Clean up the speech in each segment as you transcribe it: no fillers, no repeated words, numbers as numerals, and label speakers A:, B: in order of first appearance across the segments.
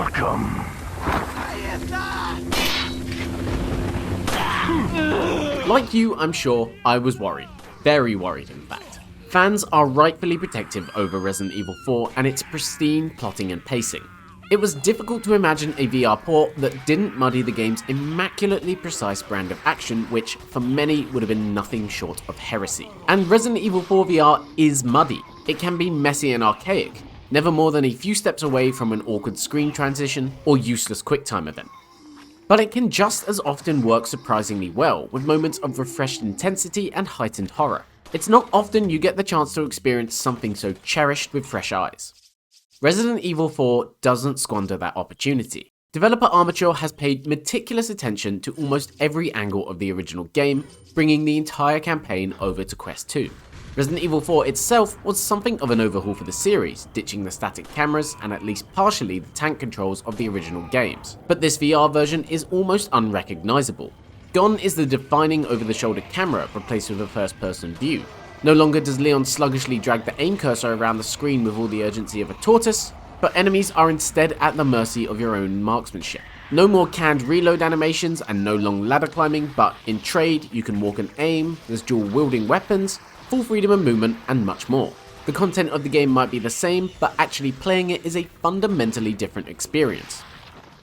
A: Welcome.
B: Like you, I'm sure, I was worried. Very worried, in fact. Fans are rightfully protective over Resident Evil 4 and its pristine plotting and pacing. It was difficult to imagine a VR port that didn't muddy the game's immaculately precise brand of action, which for many would have been nothing short of heresy. And Resident Evil 4 VR is muddy. It can be messy and archaic, never more than a few steps away from an awkward screen transition or useless QuickTime event. But it can just as often work surprisingly well, with moments of refreshed intensity and heightened horror. It's not often you get the chance to experience something so cherished with fresh eyes. Resident Evil 4 doesn't squander that opportunity. Developer Armature has paid meticulous attention to almost every angle of the original game, bringing the entire campaign over to Quest 2. Resident Evil 4 itself was something of an overhaul for the series, ditching the static cameras and at least partially the tank controls of the original games. But this VR version is almost unrecognizable. Gone is the defining over-the-shoulder camera replaced with a first-person view. No longer does Leon sluggishly drag the aim cursor around the screen with all the urgency of a tortoise, but enemies are instead at the mercy of your own marksmanship. No more canned reload animations and no long ladder climbing, but in trade you can walk and aim, there's dual-wielding weapons, full freedom of movement, and much more. The content of the game might be the same, but actually playing it is a fundamentally different experience.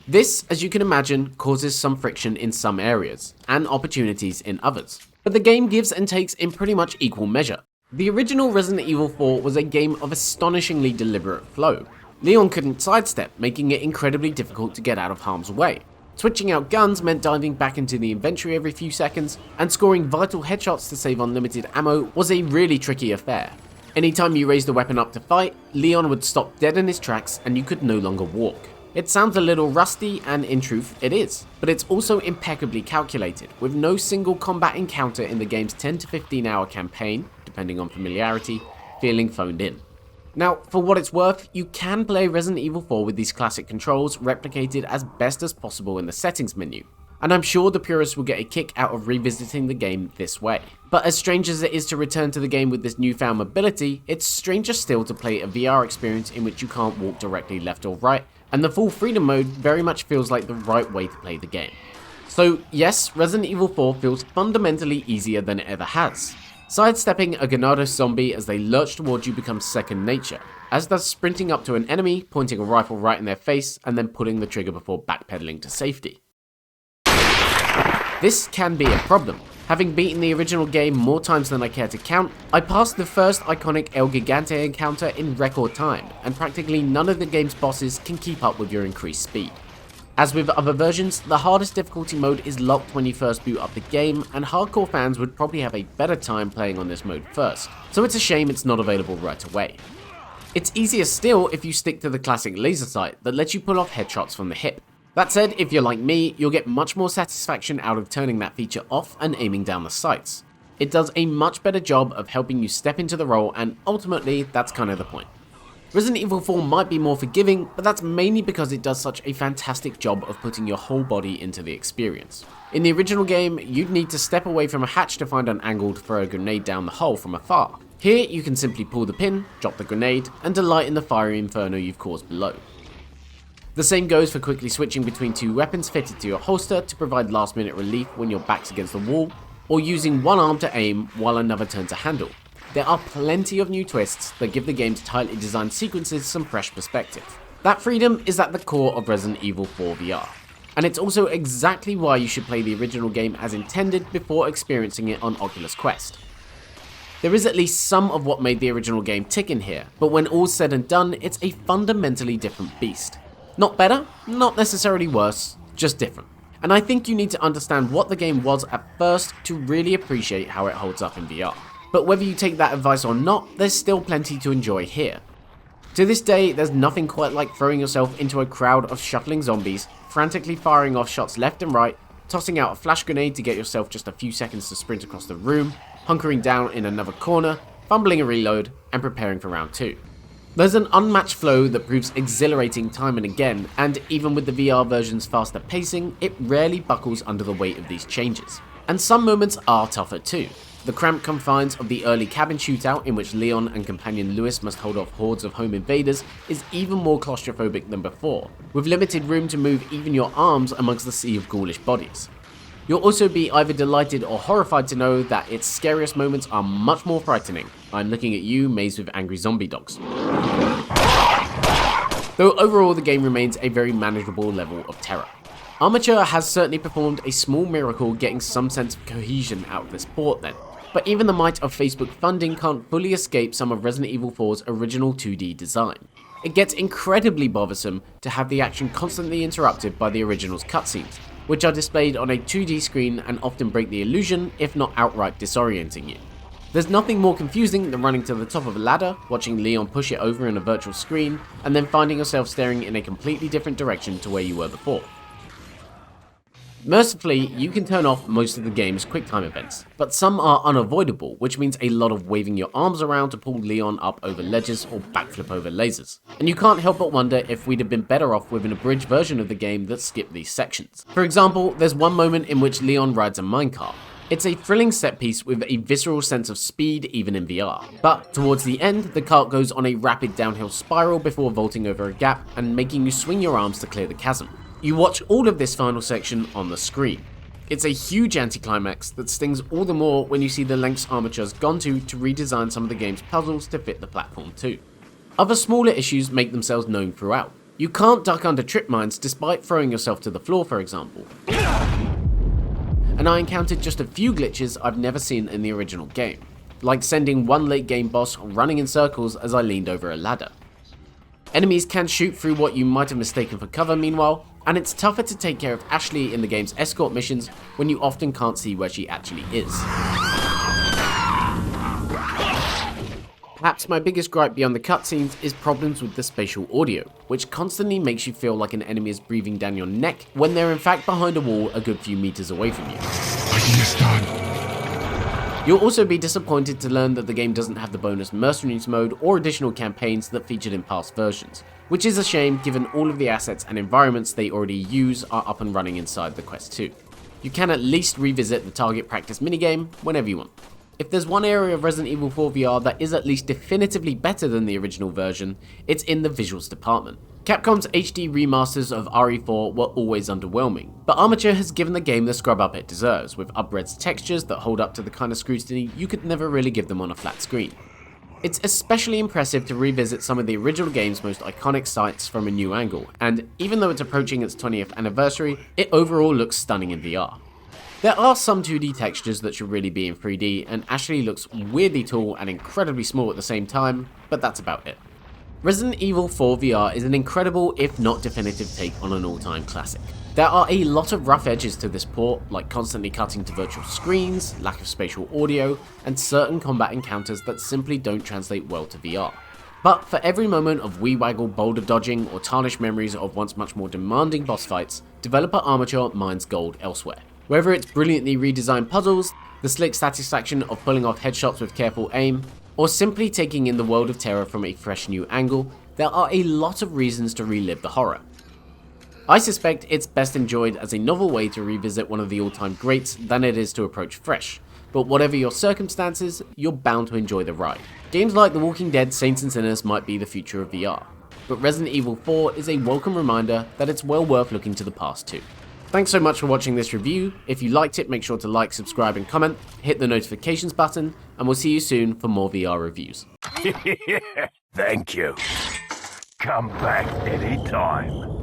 B: This, as you can imagine, causes some friction in some areas, and opportunities in others. But the game gives and takes in pretty much equal measure. The original Resident Evil 4 was a game of astonishingly deliberate flow. Leon couldn't sidestep, making it incredibly difficult to get out of harm's way. Switching out guns meant diving back into the inventory every few seconds, and scoring vital headshots to save unlimited ammo was a really tricky affair. Anytime you raised the weapon up to fight, Leon would stop dead in his tracks and you could no longer walk. It sounds a little rusty, and in truth it is, but it's also impeccably calculated, with no single combat encounter in the game's 10 to 15 hour campaign, depending on familiarity, feeling phoned in. Now, for what it's worth, you can play Resident Evil 4 with these classic controls replicated as best as possible in the settings menu, and I'm sure the purists will get a kick out of revisiting the game this way. But as strange as it is to return to the game with this newfound mobility, it's stranger still to play a VR experience in which you can't walk directly left or right, and the full freedom mode very much feels like the right way to play the game. So yes, Resident Evil 4 feels fundamentally easier than it ever has. Sidestepping a Ganados zombie as they lurch towards you becomes second nature, as does sprinting up to an enemy, pointing a rifle right in their face, and then pulling the trigger before backpedaling to safety. This can be a problem. Having beaten the original game more times than I care to count, I passed the first iconic El Gigante encounter in record time, and practically none of the game's bosses can keep up with your increased speed. As with other versions, the hardest difficulty mode is locked when you first boot up the game, and hardcore fans would probably have a better time playing on this mode first, so it's a shame it's not available right away. It's easier still if you stick to the classic laser sight that lets you pull off headshots from the hip. That said, if you're like me, you'll get much more satisfaction out of turning that feature off and aiming down the sights. It does a much better job of helping you step into the role, and ultimately, that's kind of the point. Resident Evil 4 might be more forgiving, but that's mainly because it does such a fantastic job of putting your whole body into the experience. In the original game, you'd need to step away from a hatch to find an angle to throw a grenade down the hole from afar. Here, you can simply pull the pin, drop the grenade, and delight in the fiery inferno you've caused below. The same goes for quickly switching between two weapons fitted to your holster to provide last minute relief when your back's against the wall, or using one arm to aim while another turns a handle. There are plenty of new twists that give the game's tightly designed sequences some fresh perspective. That freedom is at the core of Resident Evil 4 VR, and it's also exactly why you should play the original game as intended before experiencing it on Oculus Quest. There is at least some of what made the original game tick in here, but when all's said and done, it's a fundamentally different beast. Not better, not necessarily worse, just different. And I think you need to understand what the game was at first to really appreciate how it holds up in VR. But whether you take that advice or not, there's still plenty to enjoy here. To this day, there's nothing quite like throwing yourself into a crowd of shuffling zombies, frantically firing off shots left and right, tossing out a flash grenade to get yourself just a few seconds to sprint across the room, hunkering down in another corner, fumbling a reload, and preparing for round 2. There's an unmatched flow that proves exhilarating time and again, and even with the VR version's faster pacing, it rarely buckles under the weight of these changes. And some moments are tougher too. The cramped confines of the early cabin shootout, in which Leon and companion Lewis must hold off hordes of home invaders, is even more claustrophobic than before, with limited room to move even your arms amongst the sea of ghoulish bodies. You'll also be either delighted or horrified to know that its scariest moments are much more frightening. I'm looking at you, mazed with angry zombie dogs. Though overall the game remains a very manageable level of terror. Armature has certainly performed a small miracle getting some sense of cohesion out of this port then, but even the might of Facebook funding can't fully escape some of Resident Evil 4's original 2D design. It gets incredibly bothersome to have the action constantly interrupted by the original's cutscenes, which are displayed on a 2D screen and often break the illusion, if not outright disorienting you. There's nothing more confusing than running to the top of a ladder, watching Leon push it over in a virtual screen, and then finding yourself staring in a completely different direction to where you were before. Mercifully, you can turn off most of the game's QuickTime events, but some are unavoidable, which means a lot of waving your arms around to pull Leon up over ledges or backflip over lasers. And you can't help but wonder if we'd have been better off with an abridged version of the game that skipped these sections. For example, there's one moment in which Leon rides a minecart. It's a thrilling set piece with a visceral sense of speed even in VR, but towards the end, the cart goes on a rapid downhill spiral before vaulting over a gap and making you swing your arms to clear the chasm. You watch all of this final section on the screen. It's a huge anticlimax that stings all the more when you see the lengths Armature's gone to redesign some of the game's puzzles to fit the platform too. Other smaller issues make themselves known throughout. You can't duck under trip mines despite throwing yourself to the floor, for example. And I encountered just a few glitches I've never seen in the original game, like sending one late game boss running in circles as I leaned over a ladder. Enemies can shoot through what you might have mistaken for cover meanwhile, and it's tougher to take care of Ashley in the game's escort missions when you often can't see where she actually is. Perhaps my biggest gripe beyond the cutscenes is problems with the spatial audio, which constantly makes you feel like an enemy is breathing down your neck when they're in fact behind a wall a good few meters away from you. You'll also be disappointed to learn that the game doesn't have the bonus Mercenaries mode or additional campaigns that featured in past versions, which is a shame given all of the assets and environments they already use are up and running inside the Quest 2. You can at least revisit the target practice minigame whenever you want. If there's one area of Resident Evil 4 VR that is at least definitively better than the original version, it's in the visuals department. Capcom's HD remasters of RE4 were always underwhelming, but Armature has given the game the scrub up it deserves, with upres textures that hold up to the kind of scrutiny you could never really give them on a flat screen. It's especially impressive to revisit some of the original game's most iconic sites from a new angle, and even though it's approaching its 20th anniversary, it overall looks stunning in VR. There are some 2D textures that should really be in 3D, and Ashley looks weirdly tall and incredibly small at the same time, but that's about it. Resident Evil 4 VR is an incredible, if not definitive, take on an all-time classic. There are a lot of rough edges to this port, like constantly cutting to virtual screens, lack of spatial audio, and certain combat encounters that simply don't translate well to VR. But for every moment of wee-waggle boulder dodging or tarnished memories of once much more demanding boss fights, developer Armature mines gold elsewhere. Whether it's brilliantly redesigned puzzles, the slick satisfaction of pulling off headshots with careful aim, or simply taking in the world of terror from a fresh new angle, there are a lot of reasons to relive the horror. I suspect it's best enjoyed as a novel way to revisit one of the all-time greats than it is to approach fresh, but whatever your circumstances, you're bound to enjoy the ride. Games like The Walking Dead, Saints and Sinners might be the future of VR, but Resident Evil 4 is a welcome reminder that it's well worth looking to the past too. Thanks so much for watching this review. If you liked it, make sure to like, subscribe and comment, hit the notifications button, and we'll see you soon for more VR reviews.
A: Thank you. Come back anytime.